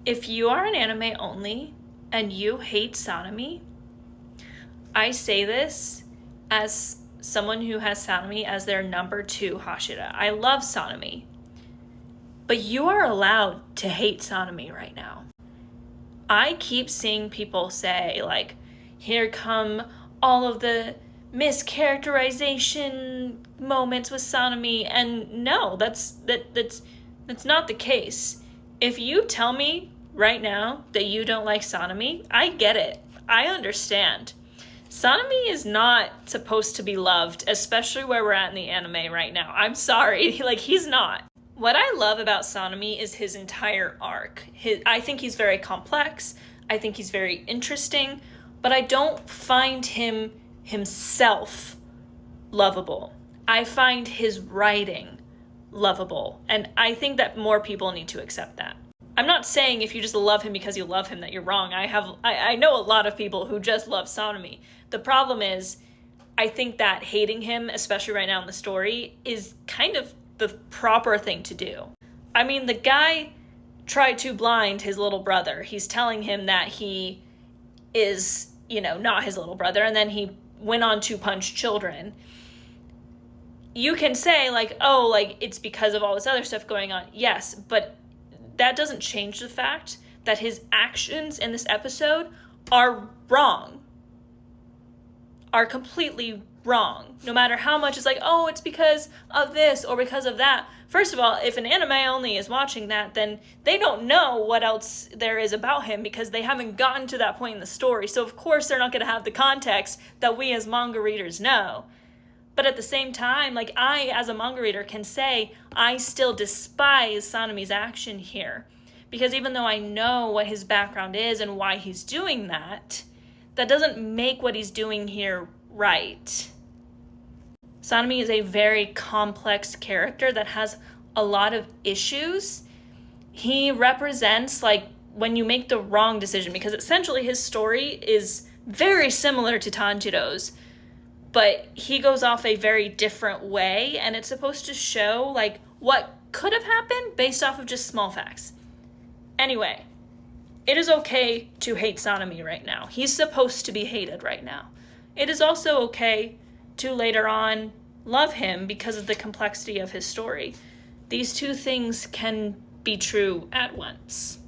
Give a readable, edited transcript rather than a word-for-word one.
If you are an anime only and you hate Sanemi, I say this as someone who has Sanemi as their number 2 Hashira. I love Sanemi, but you are allowed to hate Sanemi right now. I keep seeing people say, like, here come all of the mischaracterization moments with Sanemi, and no, that's not the case. If you tell me right now that you don't like Sanemi, I get it. I understand. Sanemi is not supposed to be loved, especially where we're at in the anime right now. I'm sorry, like, he's not. What I love about Sanemi is his entire arc. I think he's very complex. I think he's very interesting, but I don't find him himself lovable. I find his writing lovable, and I think that more people need to accept that. I'm not saying if you just love him because you love him that you're wrong. I know a lot of people who just love Sanemi. The problem is, I think that hating him, especially right now in the story, is kind of the proper thing to do. I mean, the guy tried to blind his little brother. He's telling him that he is, not his little brother, and then he went on to punch children. You can say, like, oh, like, it's because of all this other stuff going on. Yes, but that doesn't change the fact that his actions in this episode are wrong. Are completely wrong. No matter how much it's like, oh, it's because of this or because of that. First of all, if an anime only is watching that, then they don't know what else there is about him because they haven't gotten to that point in the story. So of course they're not going to have the context that we as manga readers know. But at the same time, like, I as a manga reader can say I still despise Sanemi's action here. Because even though I know what his background is and why he's doing that, that doesn't make what he's doing here right. Sanemi is a very complex character that has a lot of issues. He represents, like, when you make the wrong decision, because essentially his story is very similar to Tanjiro's, but he goes off a very different way, and it's supposed to show, like, what could have happened based off of just small facts. Anyway, it is okay to hate Sanemi right now. He's supposed to be hated right now. It is also okay to later on love him because of the complexity of his story. These two things can be true at once.